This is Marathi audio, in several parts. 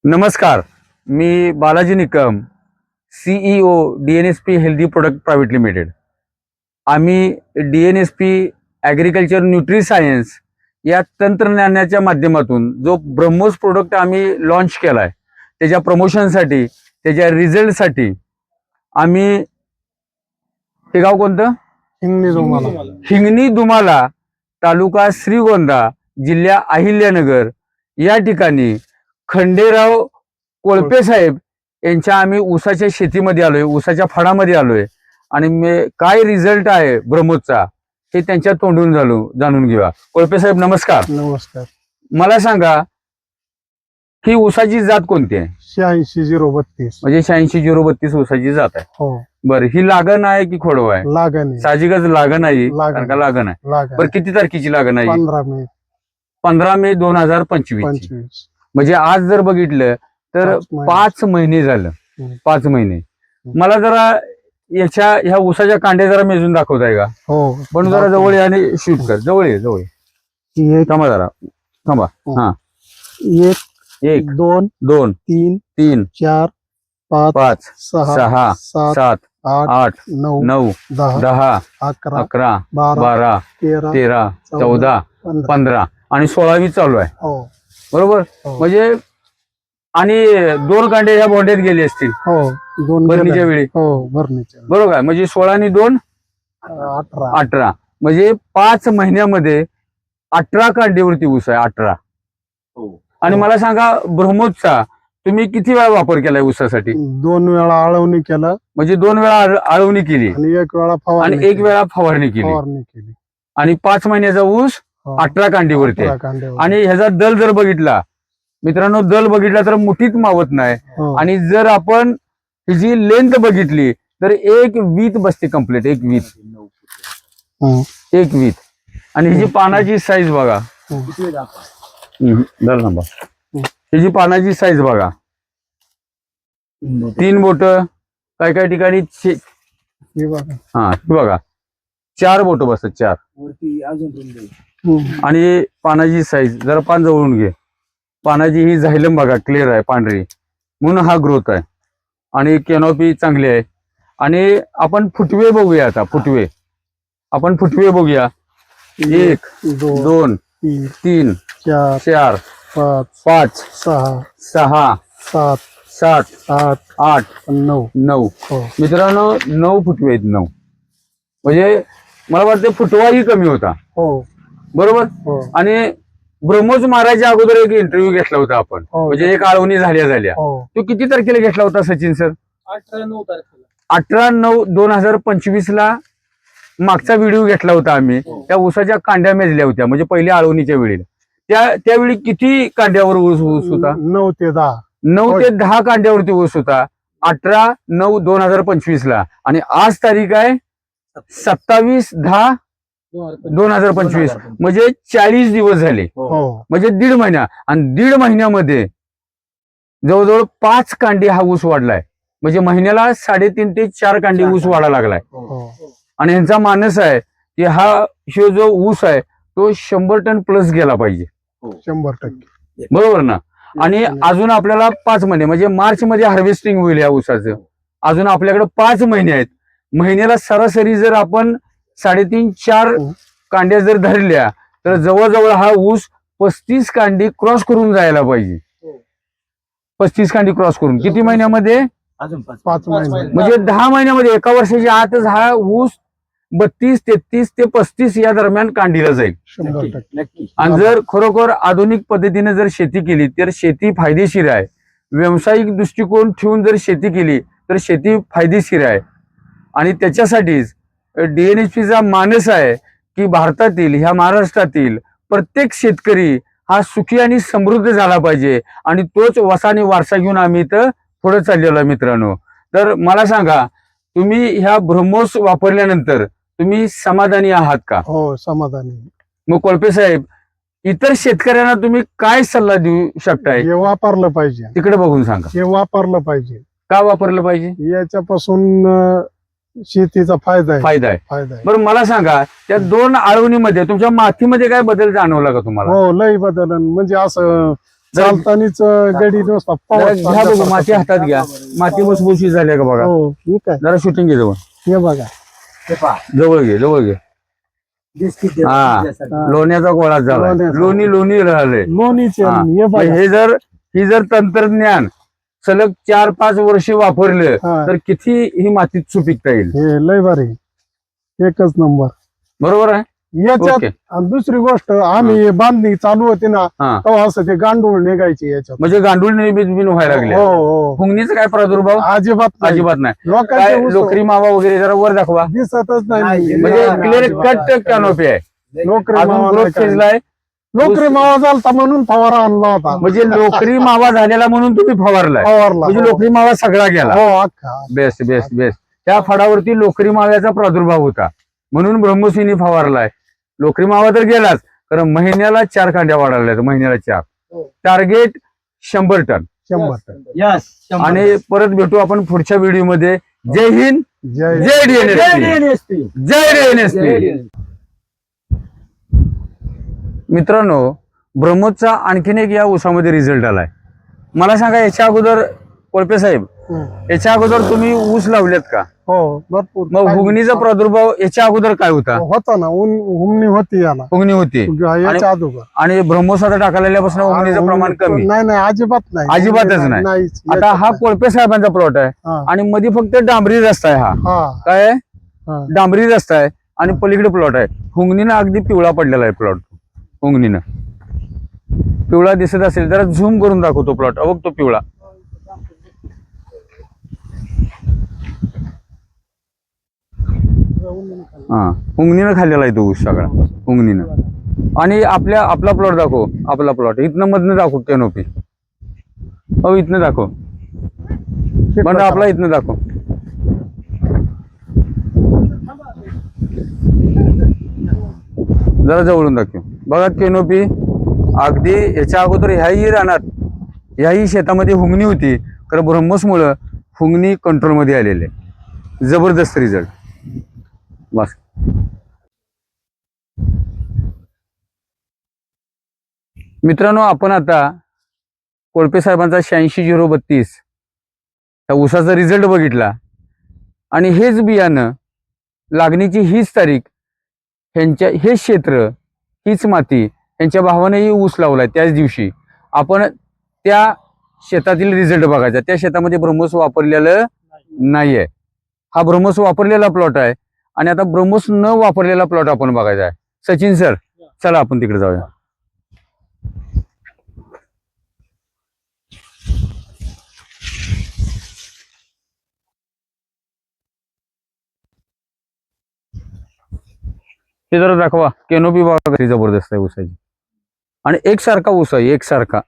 नमस्कार. मी Balaji Nikam, CEO DNSP healthy product private limited. आम्ही DNSP ॲग्रिकल्चर न्यूट्री सायन्स या तंत्रज्ञानाच्या माध्यमातून जो ब्रह्मोस प्रोडक्ट आम्ही लॉन्च केला आहे, त्याच्या प्रमोशनसाठी, त्याच्या रिझल्टसाठी आम्ही, हे गाव कोणतं? हिंगणी दुमाला, तालुका श्रीगोंदा, जिल्हा अहिल्यानगर या ठिकाणी खंडेराव कोळपे साहेब यांच्या आम्ही ऊसाच्या शेतीमध्ये आलोय, ऊसाच्या फळामध्ये आलोय आणि काय रिझल्ट आहे ब्रह्मोसचा हे त्यांच्या तोंडून जाणून घेऊया. कोळपे साहेब नमस्कार. नमस्कार. मला सांगा, ही ऊसाची जात कोणती आहे? 86-032. म्हणजे 86-032 ऊसाची जात आहे. हो, बरं, ही लागण आहे की खोडवा आहे? लागण आहे. साहजिकच लागण आहे, लागण. कारण का लागण आहे. लागण बरं, किती तारखेची लागण आहे? 15 मे 15 मे 2025. 25. म्हणजे आज जर बघितलं तर 5 महिने झालं. 5 महिने. मला जरा ह्या ऊसाच्या कांड्या जरा मेजून दाखवताय का? हो, पण जरा जवळ ये आणि शूट कर. जवळ ये. एक, थांबा जरा, थांबा. हा, 1 1 2 2 3 3 4 5 5 6 6 7 7 8 8 9 9 10 10 11 11 12 12 13 13 14 15. 15 आणि 16वी चालू आहे. हो, बरोबर. हो. म्हणजे आणि 2 कांडे ह्या बोंड्यात गेले असतील हो, 2 भरणीच्या वेळी. हो, भरणीच्या बरोबर आहे. म्हणजे 16 आणि 2 18. 18. म्हणजे 5 महिन्यामध्ये 18 कांडीवरती ऊस आहे. 18. आणि मला सांगा, ब्रह्मोसचा तुम्ही किती वेळा वापर केलाय ऊसासाठी? 2 वेळा आळवणी केलं म्हणजे 2 वेळा आळवणी केली आणि 1 वेळा आणि फवारणी 1 वेळा फवारणी केली केली. आणि 5 महिन्याचा ऊस हो, 18 कांडीवरती आहे. 18 कांड्यावर. आणि ह्याचा दल जर बघितला मित्रांनो, दल बघितला तर मुठीत मावत नाही. हो, आणि जर आपण हिची लेंथ बघितली तर 1 वीत बसते कंप्लीट. 1 वीत. हो, 1 वीत. आणि हिची पानाची साईज बघा. हो. दल नंबर. हिची पानाची साईज बघा. 3 बोट, काय काय ठिकाणी हे बघा. हा, हे बघा 4 बोट बसतात. 4. हम्म. आणि पानाची साईज जरा पान जवळून घे. पानाची ही झायलम बघा, क्लिअर आहे, पांढरी, म्हणून हा ग्रोथ आहे. आणि कॅनॉपी चांगली आहे. आणि आपण फुटवे बघूया आता. आपण फुटवे बघूया. 1 2 3 3 4 4 5 5 6 6 7 7 8 8 9. 9. हो, मित्रांनो, 9 फुटवे आहेत. 9 म्हणजे मला वाटतं फुटवाही कमी होता. हो, बरोबर. हो, आणि ब्रह्मोस मारायच्या अगोदर एक इंटरव्ह्यू घेतला होता आपण. हो. म्हणजे एक आळवणी झाल्या. हो. तो किती तारखेला घेतला होता सचिन सर? 18-9 तारखेला. 18/9/2025 ला मागचा व्हिडिओ घेतला होता आम्ही. त्या ऊसाच्या कांड्या मेजल्या होत्या, म्हणजे पहिल्या आळवणीच्या वेळेला. त्यावेळी किती कांड्यावर ऊस होता? 9 ते 10. 9 ते 10 कांड्यावरती ऊस होता 18/9/2025 ला. आणि आज तारीख आहे 27/10/2025. म्हणजे 40 दिवस झाले. हो, म्हणजे 1.5 महिना. आणि 1.5 महिन्यामध्ये जवळजवळ 5 कांडी हा ऊस वाढलाय. म्हणजे महिन्याला 3.5 ते 4 कांडी ऊस वाढा लागलाय. हो, आणि ह्यांचा मानस आहे की हा जो ऊस आहे तो 100 टन प्लस गेला पाहिजे. 100%. बरोबर ना. आणि अजून आपल्याला 5 महिने, म्हणजे मार्च मध्ये हार्वेस्टिंग होईल या ऊसाचं. अजून आपल्याकडे 5 महिने आहेत. महिन्याला सरासरी जर आपण 3.5-4 कांड्या जर धरल्या तर जवळजवळ हा ऊस 35 कांडी क्रॉस करून जायला पाहिजे. 35 कांडी क्रॉस करून किती महिन्यामध्ये? अजून 5 महिने. म्हणजे 10 महिन्यामध्ये, एका वर्षाच्या आतच हा ऊस 32, 33 ते 35 या दरम्यान कांडीला जाईल. 100%. नक्की. आणि जर खरोखर आधुनिक पद्धतीने जर शेती केली तर शेती फायदेशीर आहे. व्यावसायिक दृष्टिकोन ठेवून जर शेती केली तर शेती फायदेशीर आहे. आणि त्याच्यासाठीच DNSPचा मानस आहे की भारतातील, ह्या महाराष्ट्रातील प्रत्येक शेतकरी हा सुखी आणि समृद्ध झाला पाहिजे. आणि तोच वसाने वारसा घेऊन आम्ही इथं पुढे चाललेलो आहे मित्रांनो. तर मला सांगा, तुम्ही ह्या ब्रह्मोस वापरल्यानंतर तुम्ही समाधानी आहात का? हो, समाधानी. मग कोळपे साहेब, इतर शेतकऱ्यांना तुम्ही काय सल्ला देऊ शकताय? हे वापरलं पाहिजे. तिकडे बघून सांगा. हे वापरलं पाहिजे. का वापरलं पाहिजे? याच्यापासून शेतीचा फायदा आहे. फायदा आहे. फायदा आहे. बरं, मला सांगा, त्या 2 आळवणीमध्ये तुमच्या मातीमध्ये काय बदल जाणवला का तुम्हाला? हो, लई बदलन. म्हणजे असं चालतानीच गडी नुसता जरा घ्या बघू, माती हातात घ्या. माती भुसभुशीत झाली का बघा. हो ठीक आहे. जरा शूटिंग घे जवळ, हे बघा जवळ घे, जवळ घे. हा, लोण्याचा गोळा झाला, लोण्याचा. लोणी राहिले. लोणीचे हा. हे बघा. ही जर तंत्रज्ञान सलग 4-5 वर्षे वापरलं हा. तर किती ही मातीत सुपीकता येईल. हे लय भारी, एकच नंबर. बरोबर आहे. याच्यात ओके. आणि दुसरी गोष्ट, आम्ही बांधणी चालू होती ना हा. तेव्हा असं ते गांडूळ निघायचे याच्यात. म्हणजे गांडूळ निर्मित व्हायला लागले. हो हो, फुंगणीचा काय प्रादुर्भाव अजिबात नाही. अजिबात नाही. लोकांचे काय ऊस लोकरी मावा वगैरे जरा वर दाखवा. दिसतच नाही. म्हणजे क्लिअर कट कॅनोपी आहे. लोकरी अजून मावा ग्रोथ नाही काय. फेजला आहे. लोकरी मावा झालता म्हणून फवारा आणला होता. म्हणजे लोकरी मावा झालेला म्हणून तुम्ही फवारलाय. फवारला. म्हणजे लोकरी मावा सगळा गेला. हो अख्खा. Best best best. त्या फळावरती लोकरी माव्याचा प्रादुर्भाव होता म्हणून ब्रह्मोसीनी फवारलाय. लोकरी मावा तर गेलाच, कारण महिन्याला 4 कांड्या वाढवल्या, महिन्याला 4. Target 100 ton. 100 टन. आणि परत भेटू आपण पुढच्या व्हिडिओमध्ये. जय हिंद, जय जय डीएनएसपी, जय डीएनएसपी. मित्रांनो, ब्रह्मोसचा आणखीन एक या ऊसामध्ये रिझल्ट आलाय. मला सांगा, याच्या अगोदर कोळपे साहेब, याच्या अगोदर तुम्ही ऊस लावलेत का? हो भरपूर. मग हुगणीचा प्रादुर्भाव याच्या अगोदर काय होता? होता ना, हुमणी होती याला. हुगणी होती याच्या अगोदर. आणि ब्रह्मोस आता टाकलेल्यापासून हुगणीचं प्रमाण कमी. नाही अजिबात नाही. अजिबातच नाही. नाहीच. आता हा कोळपे साहेबांचा प्लॉट आहे हा. आणि मध्ये फक्त डांबरी रस्ता आहे. हा हा. काय आहे? हा. डांबरी रस्ता आहे आणि पलीकडे प्लॉट आहे. हुंगणीनं अगदी पिवळा पडलेला आहे प्लॉट. हुंगणीनं पिवळा दिसत असेल जरा झूम करून दाखवतो प्लॉट. बघ तो पिवळा. हा, हुंगणीनं खाल्लेला आहे तो ऊस सगळा, हुंगणीनं. आणि आपला प्लॉट दाखव. आपला प्लॉट इथनं मधनं दाखव कॅनोपी. हो, इथनं दाखव. बंड आपला इथनं दाखव. जरा जवळून दाखव. बघा कॅनोपी अगदी. याच्या अगोदर ह्याही रानात, ह्याही शेतामध्ये हुंगणी होती, तर ब्रह्मोसमुळं हुंगणी कंट्रोलमध्ये आलेले. जबरदस्त रिझल्ट. बस. मित्रांनो, आपण आता कोळपे साहेबांचा 86-032 त्या ऊसाचा रिझल्ट बघितला आणि हेच बियाणं, लागणीची हीच तारीख, हेच क्षेत्र, हीच माती, यांच्या भावानेही ऊस लावलाय त्याच दिवशी. आपण त्या शेतातील रिझल्ट बघायचा. त्या शेतामध्ये ब्रह्मोस वापरलेलं नाहीये. हा ब्रह्मोस वापरलेला प्लॉट आहे आणि आता ब्रह्मोस न वापरलेला प्लॉट आपण बघायचा आहे. सचिन सर, चला आपण तिकडे जाऊया. हे जरा दाखवा. केनोपी बघा कशी जबरदस्त आहे ऊसाची. आणि एकसारखा ऊस आहे, एकसारखा.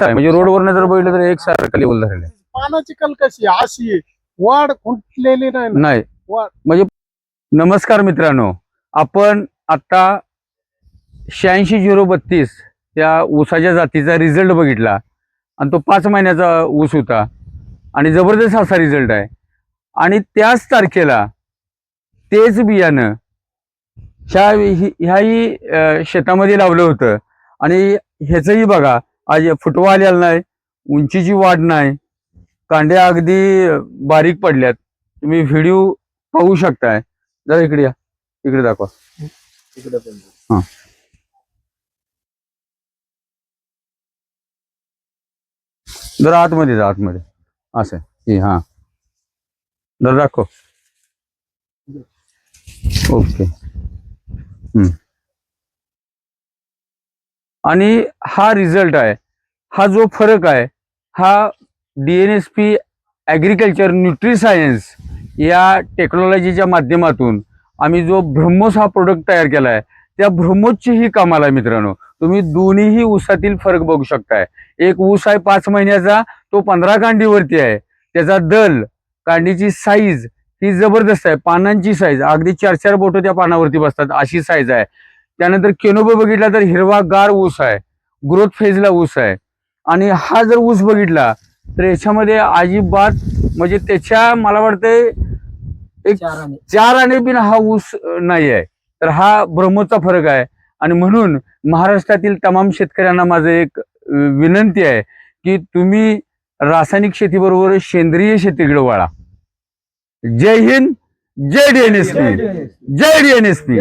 म्हणजे रोडवरनं जर बघितलं तर एकसारखा लेवल झालेला. पानाची कल कशी अशी वाढ खुंटलेली नाही. म्हणजे नमस्कार मित्रांनो, आपण आता 86-032 त्या ऊसाच्या जातीचा रिझल्ट बघितला आणि तो 5 महिन्याचा ऊस होता आणि जबरदस्त असा रिझल्ट आहे. आणि त्याच तारखेला तेच बियाणं ह्याही शेतामध्ये लावलं होतं आणि ह्याचंही बघा, आज फुटवा आलेला नाही, उंचीची वाढ नाही, कांड्या अगदी बारीक पडल्यात. तुम्ही व्हिडिओ पाहू शकताय. जरा इकडे या, इकडे दाखवा. हा, जरा आतमध्ये जा, आतमध्ये असं. हा, जरा दाखव. ओके. आणि हा रिझल्ट आहे, हा जो फरक आहे, हा डीएनएसपी ॲग्रिकल्चर न्यूट्रीसायन्स या टेक्नॉलॉजीच्या माध्यमातून आम्ही जो ब्रह्मोस हा प्रोडक्ट तयार केला आहे, त्या ब्रह्मोसची ही कमाल आहे मित्रांनो. तुम्ही दोन्हीही ऊसातील फरक बघू शकताय. एक ऊस आहे 5 महिन्याचा, तो 15 कांडीवरती आहे. त्याचा दल, कांडीची साईज ही जबरदस्त आहे. पानांची साईज अगदी 4-4 बोटं त्या पानावरती बसतात अशी साईज आहे. त्यानंतर केनोपी बघितला तर हिरवागार ऊस आहे, ग्रोथ फेजला ऊस आहे. आणि हा जर ऊस बघितला तर याच्यामध्ये अजिबात म्हणजे त्याच्या मला वाटतंय एक 4 आणे बिन हा ऊस नाही आहे. तर हा ब्रह्मोसचा फरक आहे. आणि म्हणून महाराष्ट्रातील तमाम शेतकऱ्यांना माझं एक विनंती आहे की तुम्ही रासायनिक शेतीबरोबर सेंद्रिय शेतीकडे वळा. जय हिंद, जय DNSP, जय DNSP.